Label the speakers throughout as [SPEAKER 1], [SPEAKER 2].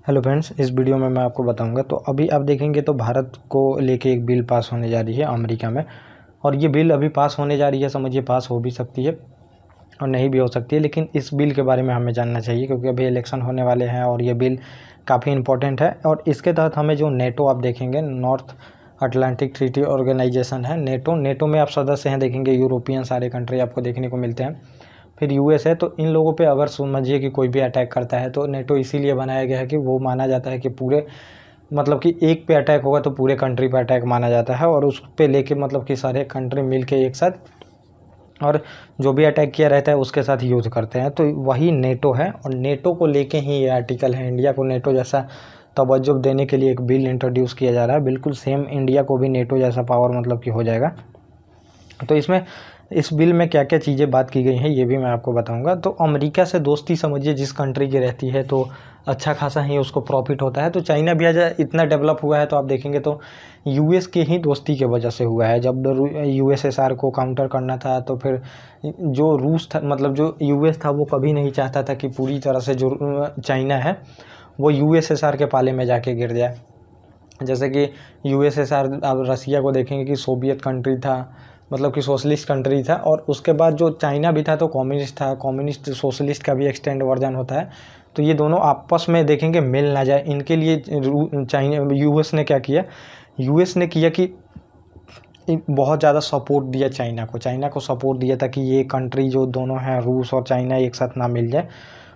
[SPEAKER 1] Hello friends, इस video में मैं आपको बताऊंगा। तो अभी आप देखेंगे तो भारत को लेके एक बिल पास होने जा रही है अमेरिका में। और ये बिल अभी पास होने जा रही है, समझिए पास हो भी सकती है और नहीं भी हो सकती है, लेकिन इस बिल के बारे में हमें जानना चाहिए क्योंकि अभी इलेक्शन होने वाले हैं और ये बिल काफ़ी इंपॉर्टेंट है। और इसके तहत हमें जो नेटो आप देखेंगे, नॉर्थ अटलांटिक ट्रीटी ऑर्गेनाइजेशन है नेटो में आप सदस्य हैं, देखेंगे यूरोपियन सारे कंट्री आपको देखने को मिलते हैं। फिर यूएस है। तो इन लोगों पे अगर समझिए कि कोई भी अटैक करता है तो नेटो इसीलिए बनाया गया है कि वो माना जाता है कि पूरे मतलब कि एक पे अटैक होगा तो पूरे कंट्री पे अटैक माना जाता है और उस पे लेके मतलब कि सारे कंट्री मिलके एक साथ और जो भी अटैक किया रहता है उसके साथ युद्ध करते हैं। तो वही नेटो है और नेटो को लेके ही ये आर्टिकल है। इंडिया को नेटो जैसा तवज्जो देने के लिए एक बिल इंट्रोड्यूस किया जा रहा है। बिल्कुल सेम इंडिया को भी नेटो जैसा पावर मतलब कि हो जाएगा। तो इसमें इस बिल में क्या क्या चीज़ें बात की गई हैं ये भी मैं आपको बताऊंगा। तो अमेरिका से दोस्ती समझिए जिस कंट्री की रहती है तो अच्छा खासा ही उसको प्रॉफिट होता है। तो चाइना भी आज इतना डेवलप हुआ है तो आप देखेंगे तो यूएस के ही दोस्ती की वजह से हुआ है। जब यूएसएसआर को काउंटर करना था तो फिर जो रूस था मतलब जो यूएस था वो कभी नहीं चाहता था कि पूरी तरह से जो चाइना है वो यूएसएसआर के पाले में जाके गिर जाए। जैसे कि यूएसएसआर अब रसिया को देखेंगे कि सोवियत कंट्री था, मतलब कि सोशलिस्ट कंट्री था, और उसके बाद जो चाइना भी था तो कम्युनिस्ट था। कम्युनिस्ट सोशलिस्ट का भी एक्सटेंड वर्जन होता है। तो ये दोनों आपस में देखेंगे मिल ना जाए, इनके लिए चाइना यूएस ने क्या किया, यूएस ने किया कि बहुत ज़्यादा सपोर्ट दिया चाइना को सपोर्ट दिया ताकि ये कंट्री जो दोनों हैं रूस और चाइना एक साथ ना मिल जाए,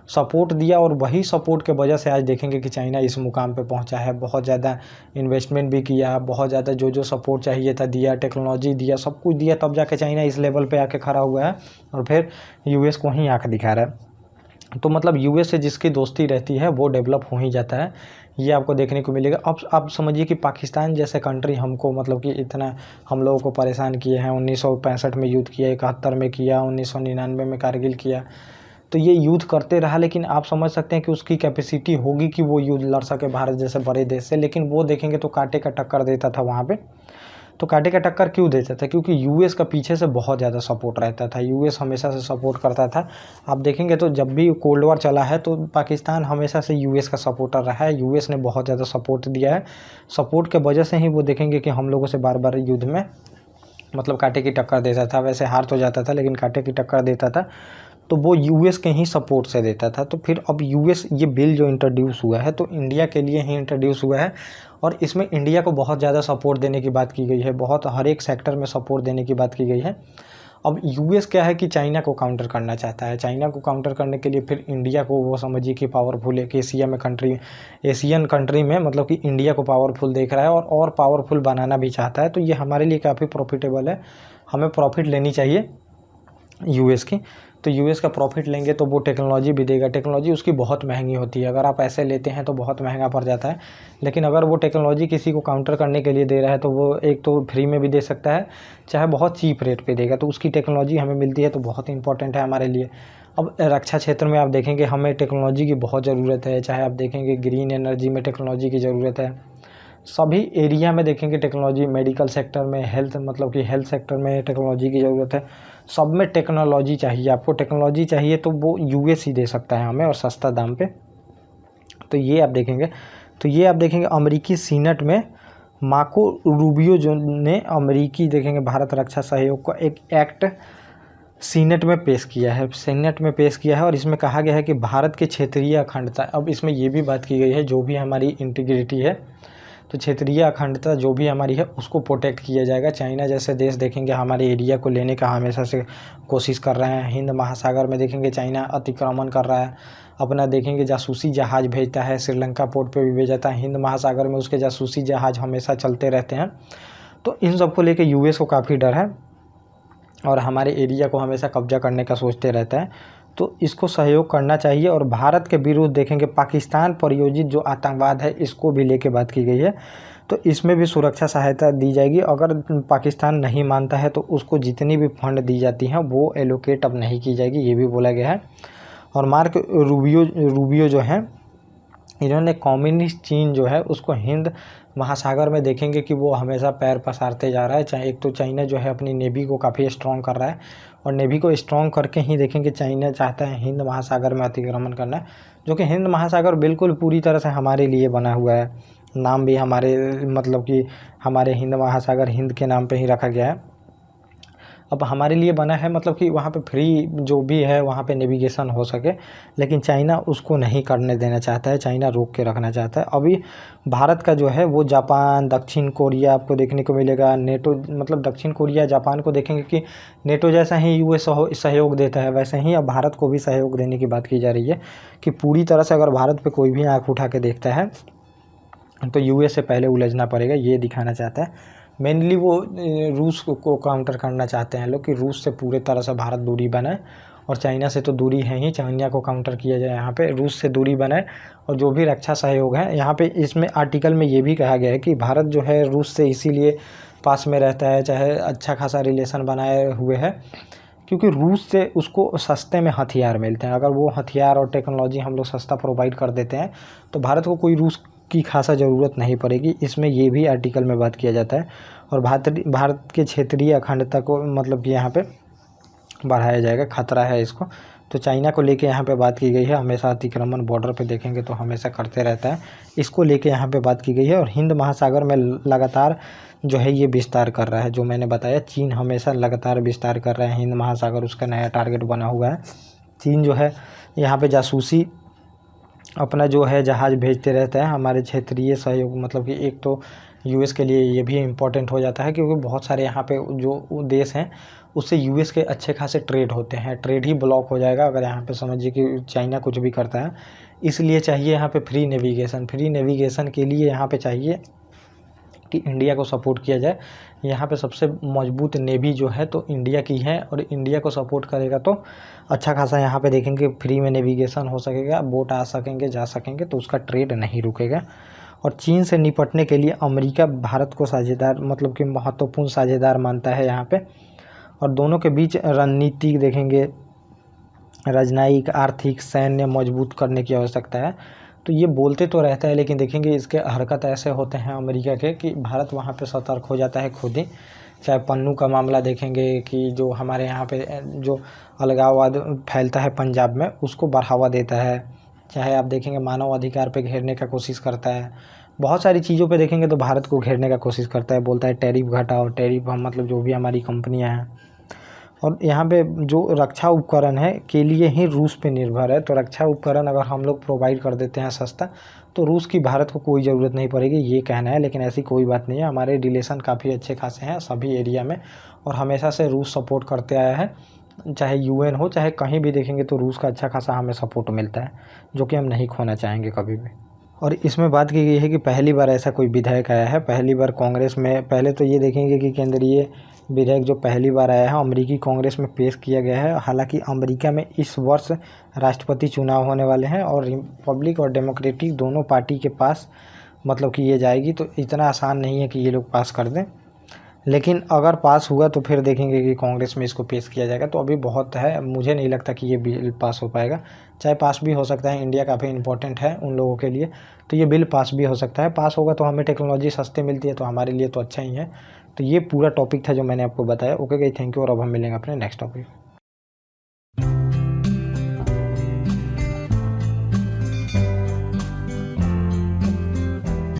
[SPEAKER 1] सपोर्ट दिया। और वही सपोर्ट के वजह से आज देखेंगे कि चाइना इस मुकाम पे पहुंचा है। बहुत ज़्यादा इन्वेस्टमेंट भी किया, बहुत ज़्यादा जो सपोर्ट चाहिए था दिया, टेक्नोलॉजी दिया, सब कुछ दिया, तब जाके चाइना इस लेवल पे आके खड़ा हुआ है और फिर यूएस को ही आँख दिखा रहा है। तो मतलब यूएस से जिसकी दोस्ती रहती है वो डेवलप हो ही जाता है, ये आपको देखने को मिलेगा। अब आप समझिए कि पाकिस्तान जैसे कंट्री हमको मतलब कि इतना हम लोगों को परेशान किए हैं। 1965 में युद्ध किया, 71 में किया, 1999 में कारगिल किया। तो ये युद्ध करते रहा, लेकिन आप समझ सकते हैं कि उसकी कैपेसिटी होगी कि वो युद्ध लड़ सके भारत जैसे बड़े देश से। लेकिन वो देखेंगे तो कांटे का टक्कर देता था वहाँ पे। तो कांटे का टक्कर क्यों देता था? क्योंकि यूएस का पीछे से बहुत ज़्यादा सपोर्ट रहता था। यूएस हमेशा से सपोर्ट करता था। आप देखेंगे तो जब भी कोल्ड वॉर चला है तो पाकिस्तान हमेशा से यूएस का सपोर्टर रहा है। यूएस ने बहुत ज़्यादा सपोर्ट दिया है। सपोर्ट के वजह से ही वो देखेंगे कि हम लोगों से बार बार युद्ध में मतलब कांटे की टक्कर देता था। वैसे हार तो जाता था लेकिन कांटे की टक्कर देता था, तो वो यूएस के ही सपोर्ट से देता था। तो फिर अब यूएस ये बिल जो इंट्रोड्यूस हुआ है तो इंडिया के लिए ही इंट्रोड्यूस हुआ है और इसमें इंडिया को बहुत ज़्यादा सपोर्ट देने की बात की गई है। बहुत हर एक सेक्टर में सपोर्ट देने की बात की गई है। अब यूएस क्या है कि चाइना को काउंटर करना चाहता है। चाइना को काउंटर करने के लिए फिर इंडिया को वो समझिए कि पावरफुल एक एशियन कंट्री में मतलब कि इंडिया को पावरफुल देख रहा है और पावरफुल बनाना भी चाहता है। तो ये हमारे लिए काफ़ी प्रॉफिटेबल है, हमें प्रॉफिट लेनी चाहिए यूएस की। तो यूएस का प्रॉफिट लेंगे तो वो टेक्नोलॉजी भी देगा। टेक्नोलॉजी उसकी बहुत महंगी होती है, अगर आप ऐसे लेते हैं तो बहुत महंगा पड़ जाता है। लेकिन अगर वो टेक्नोलॉजी किसी को काउंटर करने के लिए दे रहा है तो वो एक तो फ्री में भी दे सकता है, चाहे बहुत चीप रेट पे देगा। तो उसकी टेक्नोलॉजी हमें मिलती है तो बहुत इंपॉर्टेंट है हमारे लिए। अब रक्षा क्षेत्र में आप देखेंगे हमें टेक्नोलॉजी की बहुत ज़रूरत है। चाहे आप देखेंगे ग्रीन एनर्जी में टेक्नोलॉजी की ज़रूरत है, सभी एरिया में देखेंगे टेक्नोलॉजी, मेडिकल सेक्टर में, हेल्थ मतलब कि हेल्थ सेक्टर में टेक्नोलॉजी की ज़रूरत है। सब में टेक्नोलॉजी चाहिए। आपको टेक्नोलॉजी चाहिए तो वो यूएस ही दे सकता है हमें और सस्ता दाम पे। तो ये आप देखेंगे अमेरिकी सीनेट में मार्को रूबियो जो ने अमेरिकी देखेंगे भारत रक्षा सहयोग का एक एक्ट सीनेट में पेश किया है और इसमें कहा गया है कि भारत के क्षेत्रीय अखंडता, अब इसमें ये भी बात की गई है जो भी हमारी इंटीग्रिटी है तो क्षेत्रीय अखंडता जो भी हमारी है उसको प्रोटेक्ट किया जाएगा। चाइना जैसे देश देखेंगे हमारे एरिया को लेने का हमेशा से कोशिश कर रहे हैं। हिंद महासागर में देखेंगे चाइना अतिक्रमण कर रहा है, अपना देखेंगे जासूसी जहाज़ भेजता है, श्रीलंका पोर्ट पे भी भेजा है। हिंद महासागर में उसके जासूसी जहाज़ हमेशा चलते रहते हैं। तो इन सबको लेके यूएस को काफ़ी डर है और हमारे एरिया को हमेशा कब्जा करने का सोचते रहता है। तो इसको सहयोग करना चाहिए। और भारत के विरुद्ध देखेंगे पाकिस्तान प्रायोजित जो आतंकवाद है इसको भी लेके बात की गई है। तो इसमें भी सुरक्षा सहायता दी जाएगी। अगर पाकिस्तान नहीं मानता है तो उसको जितनी भी फंड दी जाती हैं वो एलोकेट अब नहीं की जाएगी, ये भी बोला गया है। और मार्क रूबियो जो हैं इन्होंने कम्युनिस्ट चीन जो है उसको हिंद महासागर में देखेंगे कि वो हमेशा पैर पसारते जा रहा है। चाहे एक तो चाइना जो है अपनी नेवी को काफ़ी स्ट्रॉन्ग कर रहा है और नेवी को स्ट्रॉन्ग करके ही देखेंगे चाइना चाहता है हिंद महासागर में अतिक्रमण करना। जो कि हिंद महासागर बिल्कुल पूरी तरह से हमारे लिए बना हुआ है। नाम भी हमारे मतलब कि हमारे हिंद महासागर हिंद के नाम पे ही रखा गया है। अब हमारे लिए बना है मतलब कि वहाँ पे फ्री जो भी है वहाँ पे नेविगेशन हो सके, लेकिन चाइना उसको नहीं करने देना चाहता है, चाइना रोक के रखना चाहता है। अभी भारत का जो है वो जापान, दक्षिण कोरिया आपको देखने को मिलेगा, नेटो मतलब दक्षिण कोरिया जापान को देखेंगे कि नेटो जैसा ही यूएस सहयोग देता है, वैसे ही अब भारत को भी सहयोग देने की बात की जा रही है कि पूरी तरह से अगर भारत पे कोई भी आँख उठा के देखता है तो यूएस से पहले उलझना पड़ेगा, ये दिखाना चाहता है। मेनली वो रूस को काउंटर करना चाहते हैं लोग कि रूस से पूरे तरह से भारत दूरी बनाए, और चाइना से तो दूरी है ही, चाइना को काउंटर किया जाए, यहाँ पे रूस से दूरी बनाए। और जो भी रक्षा सहयोग है यहाँ पे इसमें आर्टिकल में ये भी कहा गया है कि भारत जो है रूस से इसीलिए पास में रहता है, चाहे अच्छा खासा रिलेशन बनाए हुए है, क्योंकि रूस से उसको सस्ते में हथियार मिलते हैं। अगर वो हथियार और टेक्नोलॉजी हम लोग सस्ता प्रोवाइड कर देते हैं तो भारत को कोई रूस की खासा ज़रूरत नहीं पड़ेगी, इसमें ये भी आर्टिकल में बात किया जाता है। और भारत के क्षेत्रीय अखंडता को मतलब कि यहाँ पे बढ़ाया जाएगा, खतरा है इसको। तो चाइना को लेके यहाँ पे बात की गई है, हमेशा अतिक्रमण बॉर्डर पे देखेंगे तो हमेशा करते रहता है, इसको लेके यहाँ पे बात की गई है। और हिंद महासागर में लगातार जो है ये विस्तार कर रहा है, जो मैंने बताया चीन हमेशा लगातार विस्तार कर रहा है हिंद महासागर, उसका नया टारगेट बना हुआ है। चीन जो है यहाँ पे जासूसी अपना जो है जहाज़ भेजते रहता है हमारे क्षेत्रीय सहयोग, मतलब कि एक तो यूएस के लिए ये भी इम्पोर्टेंट हो जाता है क्योंकि बहुत सारे यहाँ पे जो देश हैं उससे यूएस के अच्छे खासे ट्रेड होते हैं, ट्रेड ही ब्लॉक हो जाएगा अगर यहाँ पे समझिए कि चाइना कुछ भी करता है। इसलिए चाहिए यहाँ पे फ्री नेविगेशन के लिए यहाँ पे चाहिए कि इंडिया को सपोर्ट किया जाए। यहाँ पे सबसे मजबूत नेवी जो है तो इंडिया की है, और इंडिया को सपोर्ट करेगा तो अच्छा खासा यहाँ पे देखेंगे फ्री में नेविगेशन हो सकेगा, बोट आ सकेंगे जा सकेंगे, तो उसका ट्रेड नहीं रुकेगा। और चीन से निपटने के लिए अमेरिका भारत को साझेदार मतलब कि महत्वपूर्ण साझेदार मानता है यहाँ पे, और दोनों के बीच रणनीति देखेंगे, राजनयिक, आर्थिक, सैन्य मजबूत करने की आवश्यकता है। तो ये बोलते तो रहता है लेकिन देखेंगे इसके हरकत ऐसे होते हैं अमेरिका के कि भारत वहाँ पे सतर्क हो जाता है खुद ही। चाहे पन्नू का मामला देखेंगे कि जो हमारे यहाँ पे जो अलगाववाद फैलता है पंजाब में उसको बढ़ावा देता है, चाहे आप देखेंगे मानव अधिकार पे घेरने का कोशिश करता है, बहुत सारी चीज़ों पे देखेंगे तो भारत को घेरने का कोशिश करता है, बोलता है टैरिफ घटाओ, टैरिफ हम मतलब जो भी हमारी कंपनियाँ हैं। और यहाँ पे जो रक्षा उपकरण है के लिए ही रूस पे निर्भर है, तो रक्षा उपकरण अगर हम लोग प्रोवाइड कर देते हैं सस्ता तो रूस की भारत को कोई ज़रूरत नहीं पड़ेगी, ये कहना है। लेकिन ऐसी कोई बात नहीं है, हमारे रिलेशन काफ़ी अच्छे खासे हैं सभी एरिया में, और हमेशा से रूस सपोर्ट करते आया है, चाहे यूएन हो चाहे कहीं भी देखेंगे तो रूस का अच्छा खासा हमें सपोर्ट मिलता है, जो कि हम नहीं खोना चाहेंगे कभी भी। और इसमें बात की गई है कि पहली बार ऐसा कोई विधेयक आया है, पहली बार कांग्रेस में, पहले तो ये देखेंगे कि केंद्रीय विधेयक जो पहली बार आया है अमेरिकी कांग्रेस में पेश किया गया है। हालांकि अमेरिका में इस वर्ष राष्ट्रपति चुनाव होने वाले हैं और रिपब्लिक और डेमोक्रेटिक दोनों पार्टी के पास मतलब कि ये जाएगी, तो इतना आसान नहीं है कि ये लोग पास कर दें। लेकिन अगर पास हुआ तो फिर देखेंगे कि कांग्रेस में इसको पेश किया जाएगा, तो अभी बहुत है, मुझे नहीं लगता कि ये बिल पास हो पाएगा। चाहे पास भी हो सकता है, इंडिया काफ़ी इंपॉर्टेंट है उन लोगों के लिए, तो ये बिल पास भी हो सकता है। पास होगा तो हमें टेक्नोलॉजी सस्ते मिलती है तो हमारे लिए तो अच्छा ही है। तो ये पूरा टॉपिक था जो मैंने आपको बताया। ओके गाइस, थैंक यू, और अब हम मिलेंगे अपने नेक्स्ट टॉपिक।